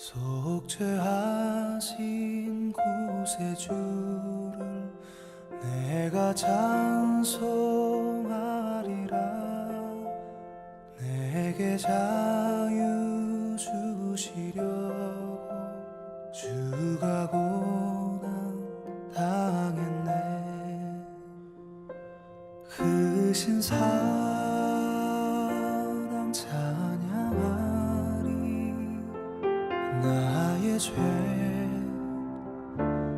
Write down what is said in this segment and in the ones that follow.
속죄하신 구세주를 내가 찬송하리라. 내게 자유 주시려고 주가 고난 당했네. 크신 사랑 찬양하리. 나의 죄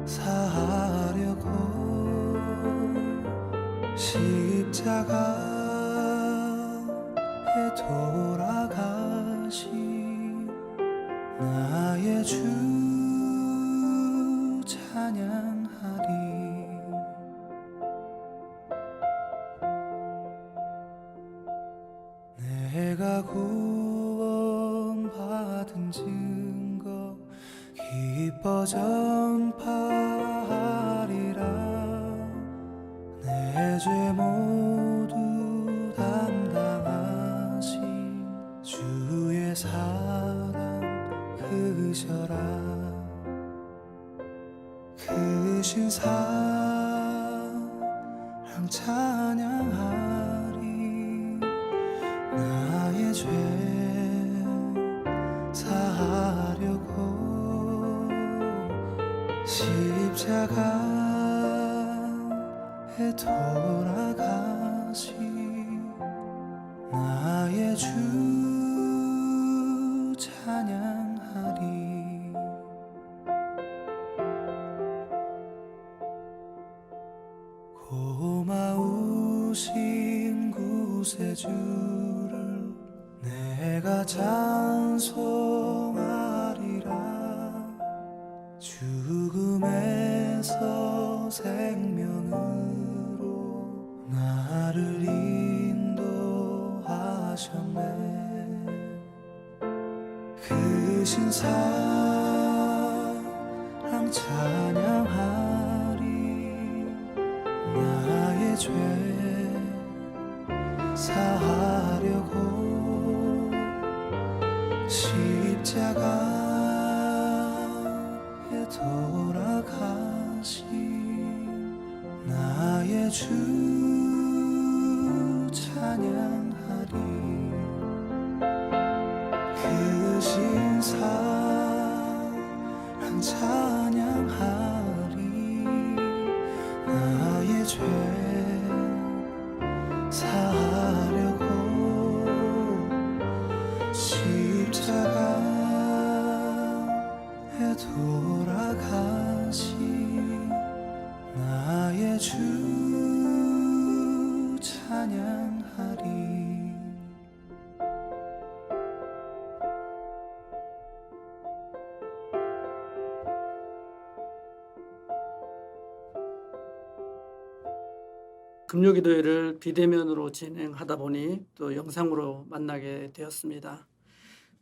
사하려고 십자가에 돌아가신 나의 주 찬양하리. 내가 구원받은 증거 기뻐 전파하리라. 내 죄 모두 담당하신 주의 사랑 크셔라. 크신 사랑 찬양하리. 나의 죄 사하려고 십자가에 돌아가신 나의 주 찬양하리. 고마우신 구세주를 내가 찬송하리라. 죽음에서 생명으로 나를 인도하셨네. 크신 사랑 찬양하리. 나의 죄 사하려고 십자가에 돌아가신 나의 주 찬양하리. 크신 사랑 찬양하리. 나의 죄 사하려고 십자가에 돌아가신 나의 주 찬양하리. 금요기도회를 비대면으로 진행하다 보니 또 영상으로 만나게 되었습니다.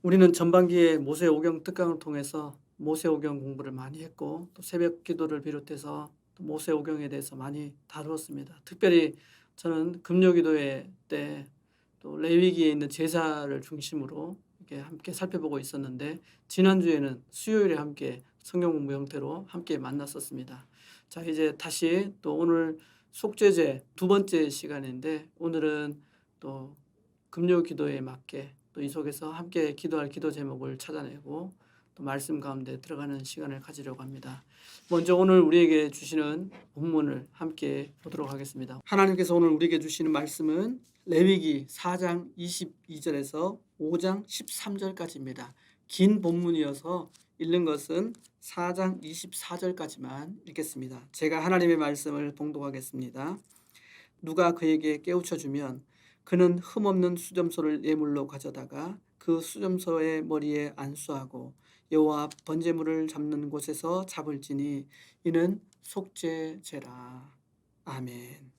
우리는 전반기에 모세오경 특강을 통해서 모세오경 공부를 많이 했고 또 새벽 기도를 비롯해서 또 모세오경에 대해서 많이 다루었습니다. 특별히 저는 금요기도회 때 또 레위기에 있는 제사를 중심으로 이렇게 함께 살펴보고 있었는데 지난주에는 수요일에 함께 성경 공부 형태로 함께 만났었습니다. 자, 이제 다시 또 오늘 속죄제 두 번째 시간인데 오늘은 또 금요 기도에 맞게 또 이 속에서 함께 기도할 기도 제목을 찾아내고 또 말씀 가운데 들어가는 시간을 가지려고 합니다. 먼저 오늘 우리에게 주시는 본문을 함께 보도록 하겠습니다. 하나님께서 오늘 우리에게 주시는 말씀은 레위기 4장 22절에서 5장 13절까지입니다. 긴 본문이어서 읽는 것은 4장 24절까지만 읽겠습니다. 제가 하나님의 말씀을 봉독하겠습니다. 누가 그에게 깨우쳐 주면 그는 흠없는 수점소를 예물로 가져다가 그 수점소의 머리에 안수하고 여호와 번제물을 잡는 곳에서 잡을지니 이는 속죄제라. 아멘.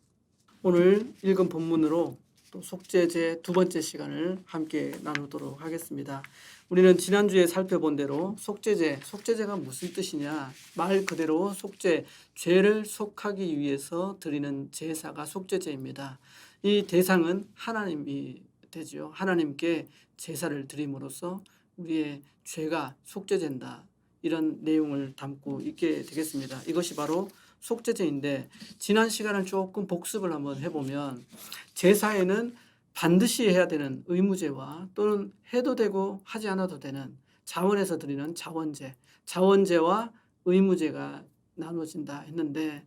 오늘 읽은 본문으로 또 속죄제 두 번째 시간을 함께 나누도록 하겠습니다. 우리는 지난주에 살펴본 대로 속죄제가 무슨 뜻이냐? 말 그대로 속죄, 죄를 속하기 위해서 드리는 제사가 속죄제입니다. 이 대상은 하나님이 되지요. 하나님께 제사를 드림으로써 우리의 죄가 속죄된다. 이런 내용을 담고 있게 되겠습니다. 이것이 바로 속죄제인데 지난 시간을 조금 복습을 한번 해보면 제사에는 반드시 해야 되는 의무제와 또는 해도 되고 하지 않아도 되는 자원에서 드리는 자원제, 자원제와 의무제가 나눠진다 했는데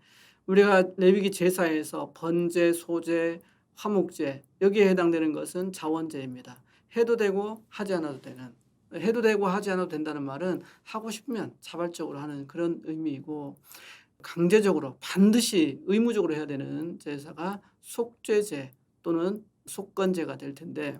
우리가 레위기 제사에서 번제, 소제, 화목제 여기에 해당되는 것은 자원제입니다. 해도 되고 하지 않아도 되는 해도 되고 하지 않아도 된다는 말은 하고 싶으면 자발적으로 하는 그런 의미이고 강제적으로 반드시 의무적으로 해야 되는 제사가 속죄제 또는 속건제가 될 텐데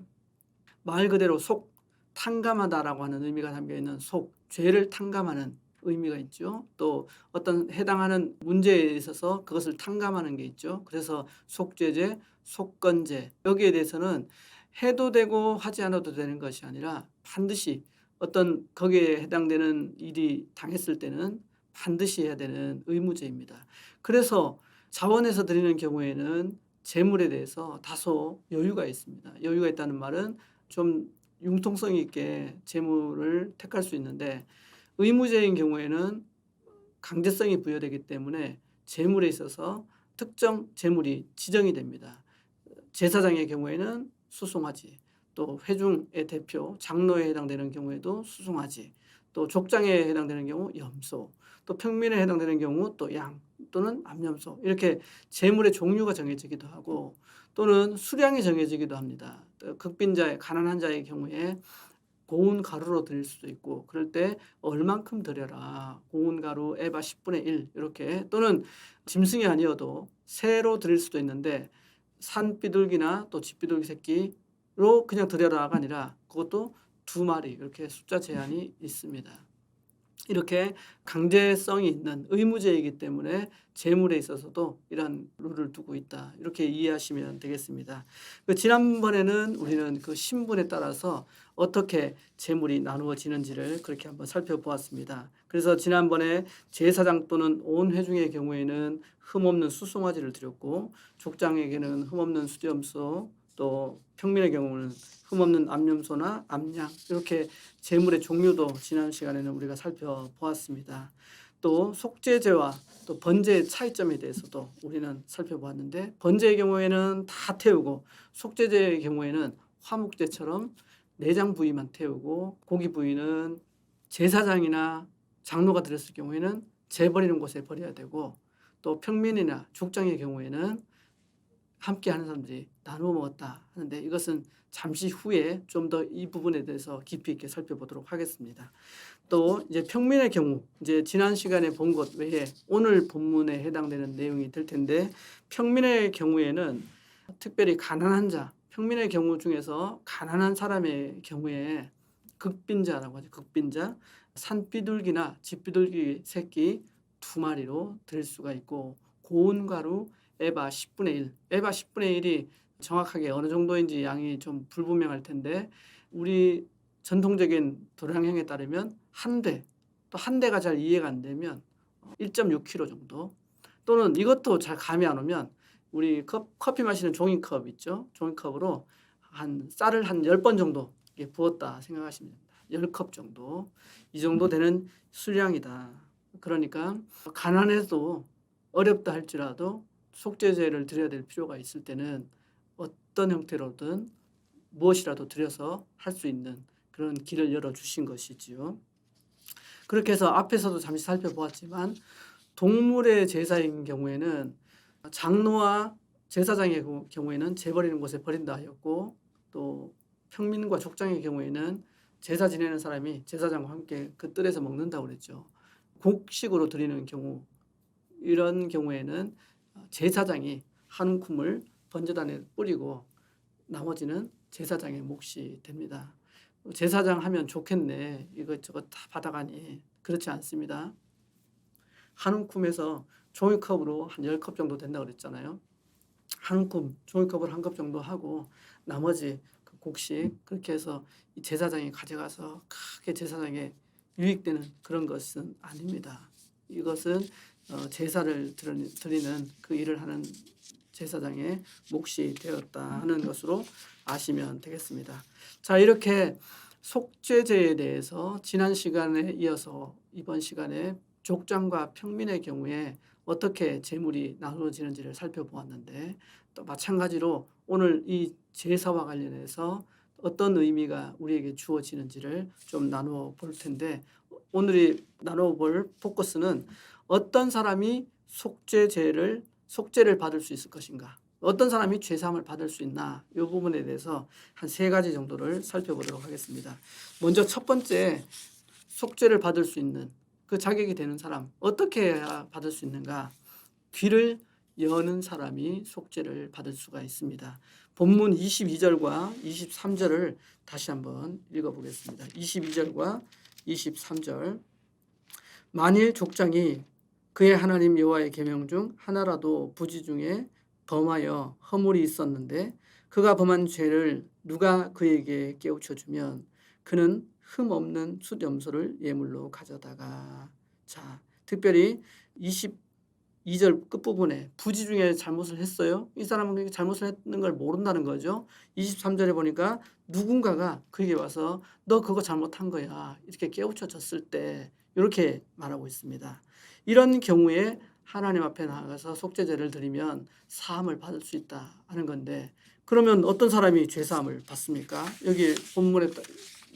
말 그대로 속 탕감하다라고 하는 의미가 담겨 있는 속 죄를 탕감하는 의미가 있죠. 또 어떤 해당하는 문제에 있어서 그것을 탕감하는 게 있죠. 그래서 속죄제, 속건제 여기에 대해서는 해도 되고 하지 않아도 되는 것이 아니라 반드시 어떤 거기에 해당되는 일이 당했을 때는 반드시 해야 되는 의무제입니다. 그래서 자원에서 드리는 경우에는 재물에 대해서 다소 여유가 있습니다. 여유가 있다는 말은 좀 융통성 있게 재물을 택할 수 있는데 의무제인 경우에는 강제성이 부여되기 때문에 재물에 있어서 특정 재물이 지정이 됩니다. 제사장의 경우에는 수송아지, 또 회중의 대표 장로에 해당되는 경우에도 수송아지, 또 족장에 해당되는 경우 염소, 또 평민에 해당되는 경우 또 양 또는 암염소 이렇게 재물의 종류가 정해지기도 하고 또는 수량이 정해지기도 합니다. 극빈자의 가난한 자의 경우에 고운 가루로 드릴 수도 있고 그럴 때 얼만큼 드려라. 고운 가루 에바 10분의 1 이렇게 또는 짐승이 아니어도 새로 드릴 수도 있는데 산비둘기나 또 집비둘기 새끼로 그냥 드려라가 아니라 그것도 2마리 이렇게 숫자 제한이 있습니다. 이렇게 강제성이 있는 의무제이기 때문에 재물에 있어서도 이러한 룰을 두고 있다. 이렇게 이해하시면 되겠습니다. 지난번에는 우리는 그 신분에 따라서 어떻게 재물이 나누어지는지를 그렇게 한번 살펴보았습니다. 그래서 지난번에 제사장 또는 온 회중의 경우에는 흠없는 수송아지를 드렸고 족장에게는 흠없는 수염소 또 평민의 경우는 흠없는 암염소나 암양 이렇게 제물의 종류도 지난 시간에는 우리가 살펴보았습니다. 또 속죄제와 또 번제의 차이점에 대해서도 우리는 살펴보았는데 번제의 경우에는 다 태우고 속죄제의 경우에는 화목제처럼 내장 부위만 태우고 고기 부위는 제사장이나 장로가 드렸을 경우에는 재버리는 곳에 버려야 되고 또 평민이나 족장의 경우에는 함께 하는 사람들이 나누어 먹었다 하는데 이것은 잠시 후에 좀 더 이 부분에 대해서 깊이 있게 살펴보도록 하겠습니다. 또 이제 평민의 경우 이제 지난 시간에 본 것 외에 오늘 본문에 해당되는 내용이 될 텐데 평민의 경우에는 특별히 가난한 자, 평민의 경우 중에서 가난한 사람의 경우에 극빈자라고 하죠. 극빈자, 산비둘기나 집비둘기 새끼 2마리로 드릴 수가 있고 고운 가루 에바 10분의 1. 에바 10분의 1이 정확하게 어느 정도인지 양이 좀 불분명할 텐데 우리 전통적인 도량형에 따르면 한 대, 또 한 대가 잘 이해가 안 되면 1.6kg 정도 또는 이것도 잘 감이 안 오면 우리 커피 마시는 종이컵 있죠? 종이컵으로 쌀을 한 10번 정도 부었다 생각하시면 됩니다. 10컵 정도. 이 정도 되는 수량이다. 그러니까 가난해도 어렵다 할지라도 속죄제를 드려야 될 필요가 있을 때는 어떤 형태로든 무엇이라도 드려서 할 수 있는 그런 길을 열어주신 것이지요. 그렇게 해서 앞에서도 잠시 살펴보았지만 동물의 제사인 경우에는 장로와 제사장의 경우에는 재버리는 곳에 버린다 하였고 또 평민과 족장의 경우에는 제사 지내는 사람이 제사장과 함께 그 뜰에서 먹는다고 그랬죠. 곡식으로 드리는 경우 이런 경우에는 제사장이 한 움큼을 번제단에 뿌리고 나머지는 제사장의 몫이 됩니다. 제사장 하면 좋겠네. 이것저것 다 받아가니. 그렇지 않습니다. 한 움큼에서 종이컵으로 한 10컵 정도 된다고 그랬잖아요. 한 움큼 종이컵을 한 컵 정도 하고 나머지 그 곡식 그렇게 해서 이 제사장이 가져가서 크게 제사장에 유익되는 그런 것은 아닙니다. 이것은 제사를 드리는 그 일을 하는 제사장의 몫이 되었다 하는 것으로 아시면 되겠습니다. 자, 이렇게 속죄제에 대해서 지난 시간에 이어서 이번 시간에 족장과 평민의 경우에 어떻게 제물이 나누어지는지를 살펴보았는데, 또 마찬가지로 오늘 이 제사와 관련해서 어떤 의미가 우리에게 주어지는지를 좀 나누어 볼 텐데, 오늘이 나누어 볼 포커스는 어떤 사람이 속죄를 받을 수 있을 것인가, 어떤 사람이 죄사함을 받을 수 있나, 이 부분에 대해서 한 3가지 정도를 살펴보도록 하겠습니다. 먼저 첫 번째, 속죄를 받을 수 있는 그 자격이 되는 사람, 어떻게 해야 받을 수 있는가? 귀를 여는 사람이 속죄를 받을 수가 있습니다. 본문 22절과 23절을 다시 한번 읽어보겠습니다. 22절과 23절. 만일 족장이 그의 하나님 여호와의 계명 중 하나라도 부지 중에 범하여 허물이 있었는데 그가 범한 죄를 누가 그에게 깨우쳐 주면 그는 흠 없는 숫염소를 예물로 가져다가. 자, 특별히 22절 끝부분에 부지 중에 잘못을 했어요. 이 사람은 잘못을 했는 걸 모른다는 거죠. 23절에 보니까 누군가가 그에게 와서 너 그거 잘못한 거야, 이렇게 깨우쳐 줬을 때 이렇게 말하고 있습니다. 이런 경우에 하나님 앞에 나가서 속죄제를 드리면 사함을 받을 수 있다 하는 건데, 그러면 어떤 사람이 죄사함을 받습니까? 여기 본문의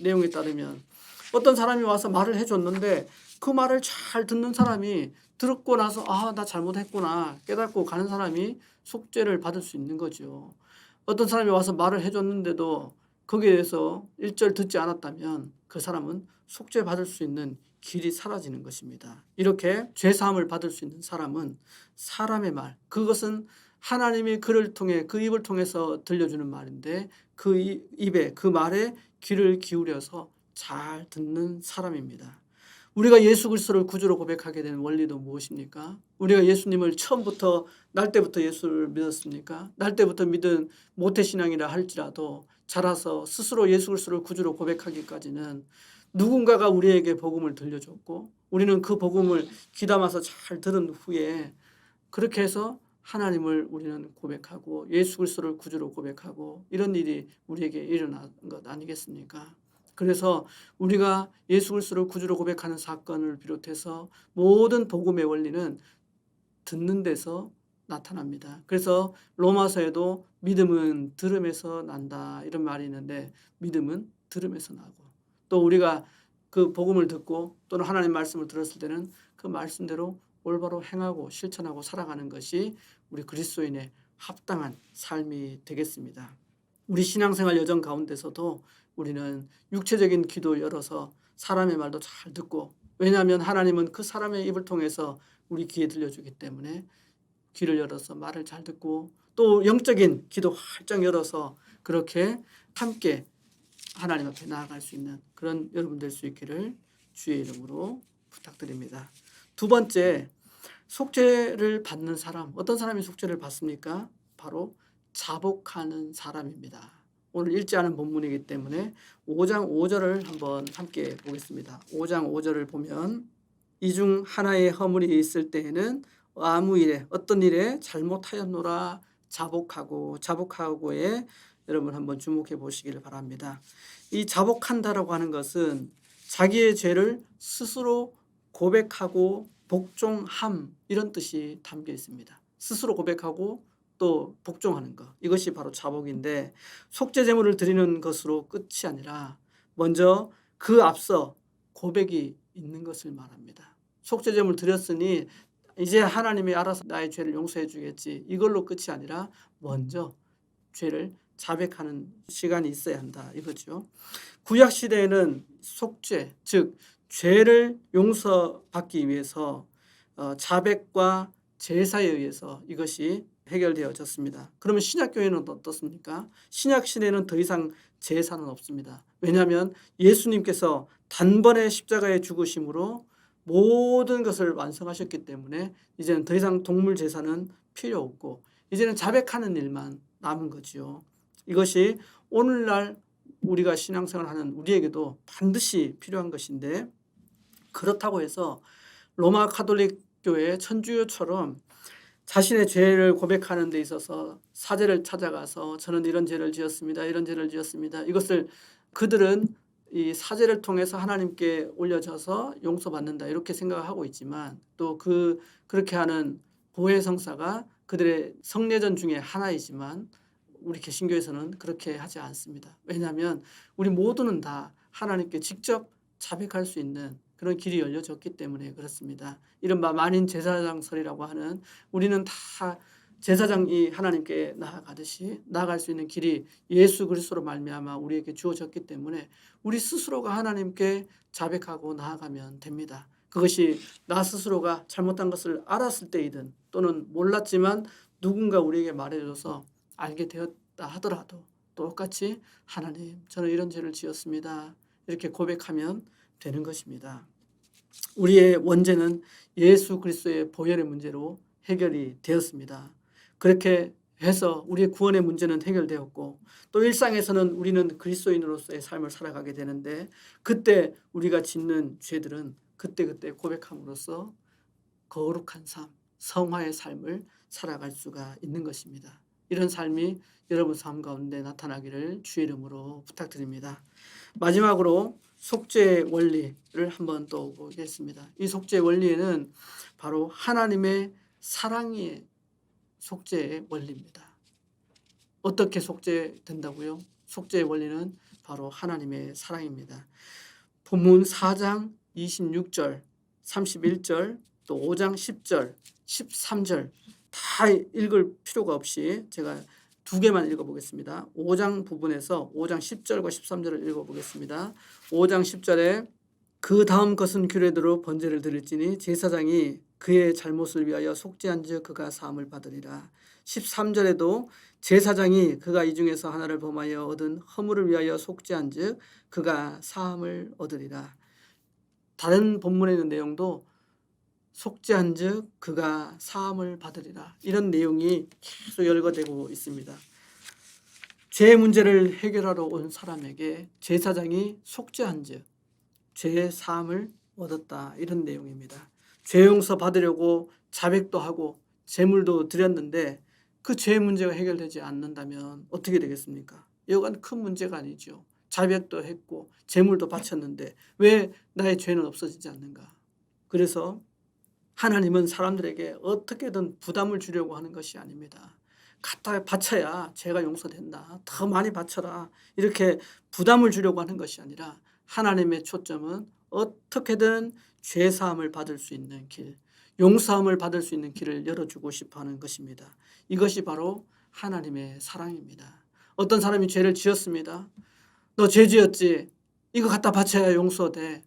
내용에 따르면 어떤 사람이 와서 말을 해줬는데 그 말을 잘 듣는 사람이 듣고 나서 나 잘못했구나 깨닫고 가는 사람이 속죄를 받을 수 있는 거죠. 어떤 사람이 와서 말을 해줬는데도 거기에 대해서 1절 듣지 않았다면 그 사람은 속죄 받을 수 있는 길이 사라지는 것입니다. 이렇게 죄사함을 받을 수 있는 사람은 사람의 말, 그것은 하나님이 그를 통해 그 입을 통해서 들려주는 말인데 그 입에 그 말에 귀를 기울여서 잘 듣는 사람입니다. 우리가 예수 그리스도를 구주로 고백하게 된 원리도 무엇입니까? 우리가 예수님을 처음부터 날 때부터 예수를 믿었습니까? 날 때부터 믿은 모태신앙이라 할지라도 자라서 스스로 예수 그리스도를 구주로 고백하기까지는 누군가가 우리에게 복음을 들려줬고 우리는 그 복음을 귀담아서 잘 들은 후에 그렇게 해서 하나님을 우리는 고백하고 예수 그리스도를 구주로 고백하고 이런 일이 우리에게 일어난 것 아니겠습니까? 그래서 우리가 예수 그리스도를 구주로 고백하는 사건을 비롯해서 모든 복음의 원리는 듣는 데서 나타납니다. 그래서 로마서에도 믿음은 들음에서 난다 이런 말이 있는데, 믿음은 들음에서 나고, 또 우리가 그 복음을 듣고 또는 하나님 말씀을 들었을 때는 그 말씀대로 올바로 행하고 실천하고 살아가는 것이 우리 그리스도인의 합당한 삶이 되겠습니다. 우리 신앙생활 여정 가운데서도 우리는 육체적인 귀도 열어서 사람의 말도 잘 듣고, 왜냐하면 하나님은 그 사람의 입을 통해서 우리 귀에 들려주기 때문에 귀를 열어서 말을 잘 듣고, 또 영적인 귀도 활짝 열어서 그렇게 함께 하나님 앞에 나아갈 수 있는 그런 여러분 될 수 있기를 주의 이름으로 부탁드립니다. 두 번째, 속죄를 받는 사람, 어떤 사람이 속죄를 받습니까? 바로 자복하는 사람입니다. 오늘 읽지 않은 본문이기 때문에 5장 5절을 한번 함께 보겠습니다. 5장 5절을 보면 이 중 하나의 허물이 있을 때에는 아무 일에 어떤 일에 잘못하였노라 자복하고에 여러분 한번 주목해 보시기를 바랍니다. 이 자복한다라고 하는 것은 자기의 죄를 스스로 고백하고 복종함, 이런 뜻이 담겨 있습니다. 스스로 고백하고 또 복종하는 것, 이것이 바로 자복인데, 속죄 제물을 드리는 것으로 끝이 아니라 먼저 그 앞서 고백이 있는 것을 말합니다. 속죄 제물 드렸으니 이제 하나님이 알아서 나의 죄를 용서해 주겠지, 이걸로 끝이 아니라 먼저 죄를 자백하는 시간이 있어야 한다 이거죠. 구약 시대에는 속죄, 즉 죄를 용서받기 위해서 자백과 제사에 의해서 이것이 해결되어졌습니다. 그러면 신약교회는 어떻습니까? 신약시대에는 더 이상 제사는 없습니다. 왜냐하면 예수님께서 단번에 십자가에 죽으심으로 모든 것을 완성하셨기 때문에 이제는 더 이상 동물 제사는 필요 없고 이제는 자백하는 일만 남은 거지요. 이것이 오늘날 우리가 신앙생활하는 우리에게도 반드시 필요한 것인데, 그렇다고 해서 로마 가톨릭 교회 천주교처럼 자신의 죄를 고백하는 데 있어서 사제를 찾아가서 저는 이런 죄를 지었습니다, 이런 죄를 지었습니다, 이것을 그들은 이 사제를 통해서 하나님께 올려져서 용서받는다 이렇게 생각하고 있지만 또 그렇게 하는 보혜 성사가 그들의 성례전 중에 하나이지만 우리 개신교에서는 그렇게 하지 않습니다. 왜냐하면 우리 모두는 다 하나님께 직접 자백할 수 있는 그런 길이 열려졌기 때문에 그렇습니다. 이른바 만인 제사장설이라고 하는 우리는 다 제사장이 하나님께 나아가듯이 나아갈 수 있는 길이 예수 그리스도로 말미암아 우리에게 주어졌기 때문에 우리 스스로가 하나님께 자백하고 나아가면 됩니다. 그것이 나 스스로가 잘못한 것을 알았을 때이든 또는 몰랐지만 누군가 우리에게 말해줘서 알게 되었다 하더라도 똑같이 하나님 저는 이런 죄를 지었습니다. 이렇게 고백하면 되는 것입니다. 우리의 원죄는 예수 그리스도의 보혈의 문제로 해결이 되었습니다. 그렇게 해서 우리의 구원의 문제는 해결되었고 또 일상에서는 우리는 그리스도인으로서의 삶을 살아가게 되는데 그때 우리가 짓는 죄들은 그때그때 고백함으로써 거룩한 삶, 성화의 삶을 살아갈 수가 있는 것입니다. 이런 삶이 여러분 삶 가운데 나타나기를 주의 이름으로 부탁드립니다. 마지막으로 속죄의 원리를 한번 또 보겠습니다. 이 속죄의 원리에는 바로 하나님의 사랑이 속죄의 원리입니다. 어떻게 속죄된다고요? 속죄의 원리는 바로 하나님의 사랑입니다. 본문 4장 26절, 31절, 또 5장 10절, 13절 다 읽을 필요가 없이 제가 두 개만 읽어보겠습니다. 5장 부분에서 5장 10절과 13절을 읽어보겠습니다. 5장 10절에 그 다음 것은 규례대로 번제를 드릴지니 제사장이 그의 잘못을 위하여 속죄한즉 그가 사함을 받으리라. 13절에도 제사장이 그가 이 중에서 하나를 범하여 얻은 허물을 위하여 속죄한즉 그가 사함을 얻으리라. 다른 본문에 있는 내용도 속죄한즉 그가 사함을 받으리라. 이런 내용이 계속 열거되고 있습니다. 죄 문제를 해결하러 온 사람에게 제사장이 속죄한즉 죄의 사함을 얻었다. 이런 내용입니다. 죄 용서 받으려고 자백도 하고 제물도 드렸는데 그 죄 문제가 해결되지 않는다면 어떻게 되겠습니까? 여간 큰 문제가 아니죠. 자백도 했고 제물도 바쳤는데 왜 나의 죄는 없어지지 않는가? 그래서 하나님은 사람들에게 어떻게든 부담을 주려고 하는 것이 아닙니다. 갖다 바쳐야 죄가 용서된다. 더 많이 바쳐라. 이렇게 부담을 주려고 하는 것이 아니라 하나님의 초점은 어떻게든 죄사함을 받을 수 있는 길, 용서함을 받을 수 있는 길을 열어주고 싶어하는 것입니다. 이것이 바로 하나님의 사랑입니다. 어떤 사람이 죄를 지었습니다. 너 죄 지었지? 이거 갖다 바쳐야 용서돼.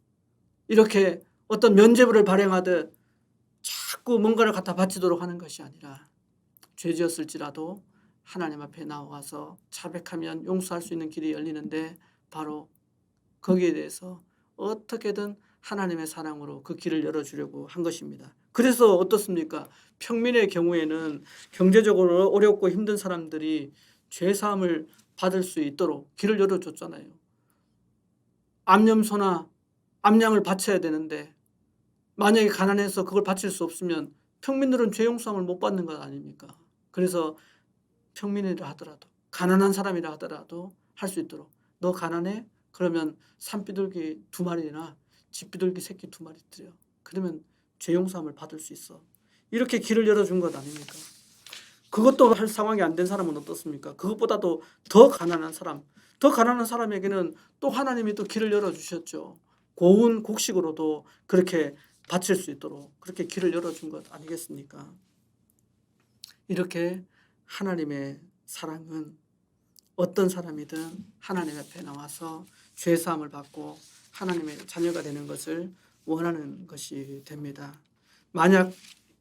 이렇게 어떤 면죄부를 발행하듯 자꾸 뭔가를 갖다 바치도록 하는 것이 아니라 죄 지었을지라도 하나님 앞에 나와서 자백하면 용서할 수 있는 길이 열리는데 바로 거기에 대해서 어떻게든 하나님의 사랑으로 그 길을 열어주려고 한 것입니다. 그래서 어떻습니까? 평민의 경우에는 경제적으로 어렵고 힘든 사람들이 죄사함을 받을 수 있도록 길을 열어줬잖아요. 암염소나 암양을 바쳐야 되는데 만약에 가난해서 그걸 바칠 수 없으면 평민들은 죄 용서함을 못 받는 것 아닙니까? 그래서 평민이라 하더라도 가난한 사람이라 하더라도 할 수 있도록 너 가난해? 그러면 산비둘기 2마리나 집비둘기 새끼 2마리 드려. 그러면 죄 용서함을 받을 수 있어. 이렇게 길을 열어준 것 아닙니까? 그것도 할 상황이 안 된 사람은 어떻습니까? 그것보다도 더 가난한 사람에게는 또 하나님이 또 길을 열어주셨죠. 고운 곡식으로도 그렇게 바칠 수 있도록 그렇게 길을 열어준 것 아니겠습니까? 이렇게 하나님의 사랑은 어떤 사람이든 하나님 앞에 나와서 죄사함을 받고 하나님의 자녀가 되는 것을 원하는 것이 됩니다. 만약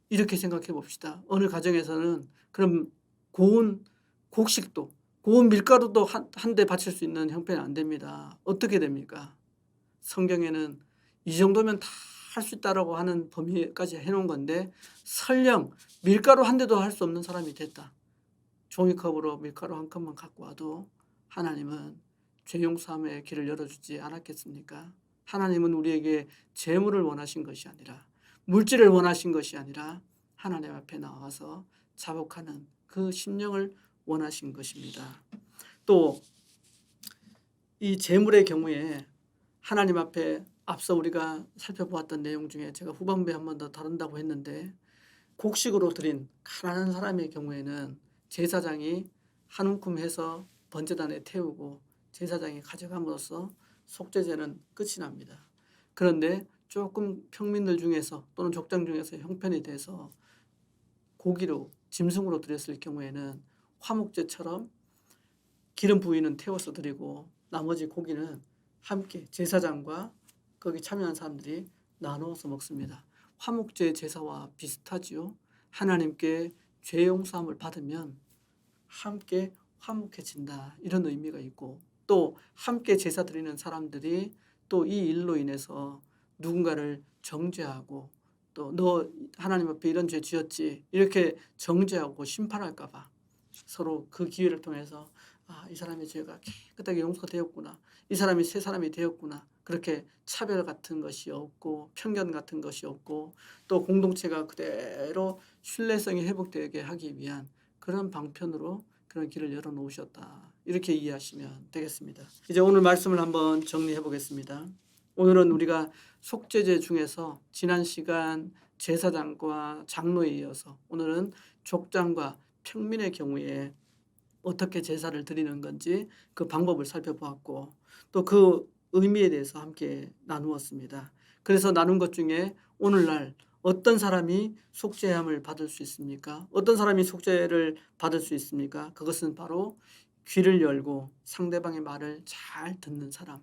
이렇게 생각해 봅시다. 어느 가정에서는 그럼 고운 곡식도 고운 밀가루도 한 대 바칠 수 있는 형편이 안 됩니다. 어떻게 됩니까? 성경에는 이 정도면 다 할 수 있다라고 하는 범위까지 해놓은 건데 설령 밀가루 한 대도 할 수 없는 사람이 됐다. 종이컵으로 밀가루 한 컵만 갖고 와도 하나님은 죄 용서함의 길을 열어주지 않았겠습니까? 하나님은 우리에게 재물을 원하신 것이 아니라 물질을 원하신 것이 아니라 하나님 앞에 나와서 자복하는 그 심령을 원하신 것입니다. 또 이 재물의 경우에 하나님 앞에 앞서 우리가 살펴보았던 내용 중에 제가 후반부에 한 번 더 다룬다고 했는데, 곡식으로 드린 가난한 사람의 경우에는 제사장이 한 움큼 해서 번제단에 태우고 제사장이 가져감으로써 속죄제는 끝이 납니다. 그런데 조금 평민들 중에서 또는 족장 중에서 형편이 돼서 고기로 짐승으로 드렸을 경우에는 화목제처럼 기름 부위는 태워서 드리고 나머지 고기는 함께 제사장과 거기 참여한 사람들이 나누어서 먹습니다. 화목제 제사와 비슷하지요. 하나님께 죄 용서함을 받으면 함께 화목해진다, 이런 의미가 있고, 또 함께 제사 드리는 사람들이 또 이 일로 인해서 누군가를 정죄하고 또 너 하나님 앞에 이런 죄 지었지 이렇게 정죄하고 심판할까 봐 서로 그 기회를 통해서 이 사람의 죄가 깨끗하게 용서가 되었구나, 이 사람이 새 사람이 되었구나, 그렇게 차별 같은 것이 없고 편견 같은 것이 없고 또 공동체가 그대로 신뢰성이 회복되게 하기 위한 그런 방편으로 그런 길을 열어놓으셨다, 이렇게 이해하시면 되겠습니다. 이제 오늘 말씀을 한번 정리해 보겠습니다. 오늘은 우리가 속죄제 중에서 지난 시간 제사장과 장로에 이어서 오늘은 족장과 평민의 경우에 어떻게 제사를 드리는 건지 그 방법을 살펴보았고 또 그 의미에 대해서 함께 나누었습니다. 그래서 나눈 것 중에 오늘날 어떤 사람이 속죄함을 받을 수 있습니까? 어떤 사람이 속죄를 받을 수 있습니까? 그것은 바로 귀를 열고 상대방의 말을 잘 듣는 사람.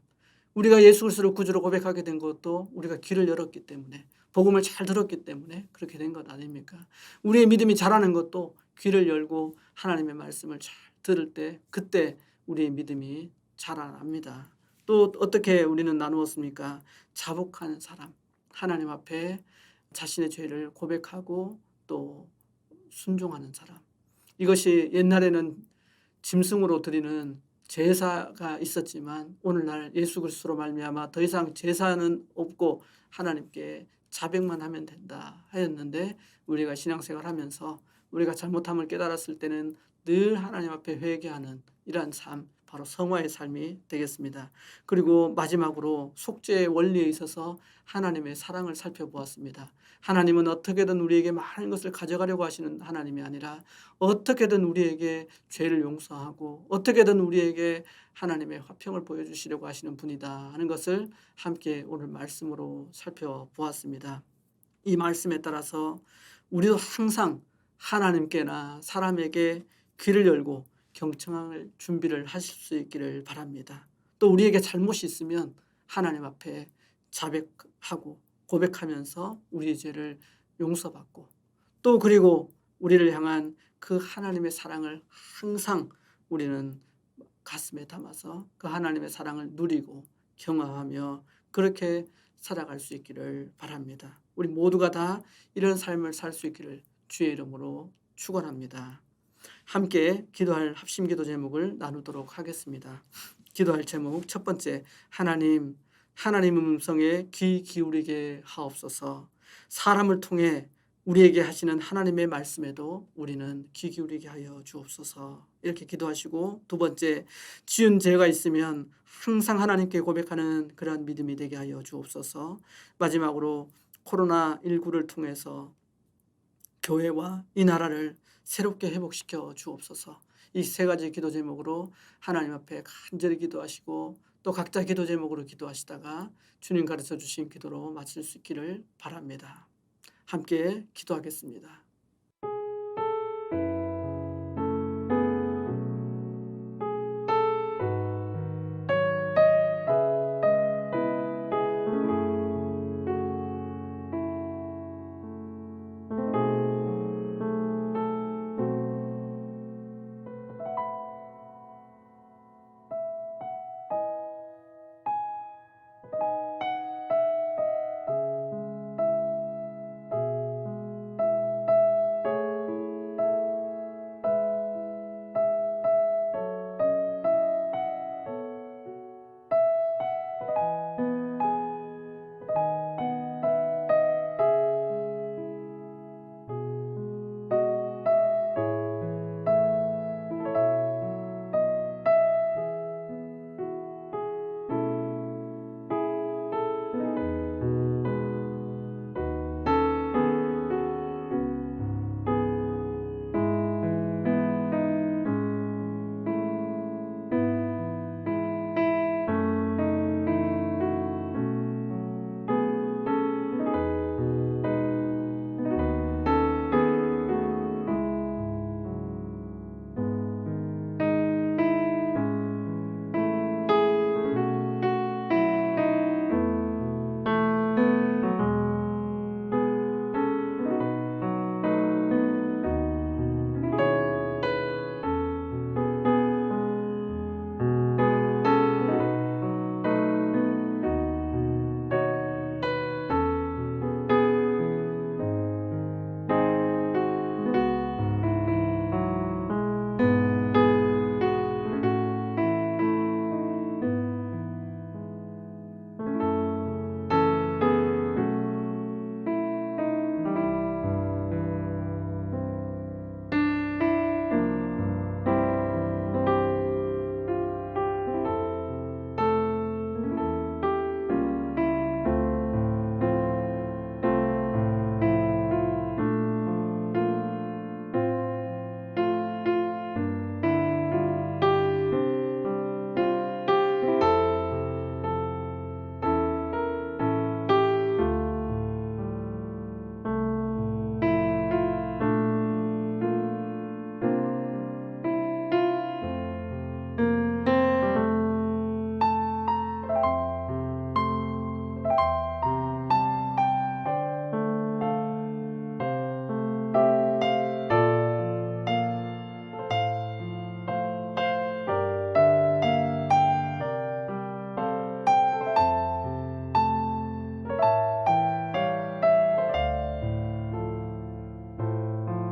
우리가 예수 그리스도를 구주로 고백하게 된 것도 우리가 귀를 열었기 때문에, 복음을 잘 들었기 때문에 그렇게 된 것 아닙니까? 우리의 믿음이 자라는 것도 귀를 열고 하나님의 말씀을 잘 들을 때, 그때 우리의 믿음이 자라납니다. 또 어떻게 우리는 나누었습니까? 자복하는 사람, 하나님 앞에 자신의 죄를 고백하고 또 순종하는 사람. 이것이 옛날에는 짐승으로 드리는 제사가 있었지만 오늘날 예수 그리스도로 말미암아 더 이상 제사는 없고 하나님께 자백만 하면 된다 하였는데, 우리가 신앙생활하면서 우리가 잘못함을 깨달았을 때는 늘 하나님 앞에 회개하는 이러한 삶, 바로 성화의 삶이 되겠습니다. 그리고 마지막으로 속죄의 원리에 있어서 하나님의 사랑을 살펴보았습니다. 하나님은 어떻게든 우리에게 많은 것을 가져가려고 하시는 하나님이 아니라 어떻게든 우리에게 죄를 용서하고 어떻게든 우리에게 하나님의 화평을 보여주시려고 하시는 분이다 하는 것을 함께 오늘 말씀으로 살펴보았습니다. 이 말씀에 따라서 우리도 항상 하나님께나 사람에게 귀를 열고 경청할 준비를 하실 수 있기를 바랍니다. 또 우리에게 잘못이 있으면 하나님 앞에 자백하고 고백하면서 우리의 죄를 용서받고, 또 그리고 우리를 향한 그 하나님의 사랑을 항상 우리는 가슴에 담아서 그 하나님의 사랑을 누리고 경험하며 그렇게 살아갈 수 있기를 바랍니다. 우리 모두가 다 이런 삶을 살 수 있기를 주의 이름으로 축원합니다. 함께 기도할 합심기도 제목을 나누도록 하겠습니다. 기도할 제목 첫 번째, 하나님 음성에 귀 기울이게 하옵소서. 사람을 통해 우리에게 하시는 하나님의 말씀에도 우리는 귀 기울이게 하여 주옵소서. 이렇게 기도하시고, 두 번째, 지은 죄가 있으면 항상 하나님께 고백하는 그러한 믿음이 되게 하여 주옵소서. 마지막으로 코로나19를 통해서 교회와 이 나라를 새롭게 회복시켜 주옵소서. 이 세 가지 기도 제목으로 하나님 앞에 간절히 기도하시고 또 각자 기도 제목으로 기도하시다가 주님 가르쳐 주신 기도로 마칠 수 있기를 바랍니다. 함께 기도하겠습니다.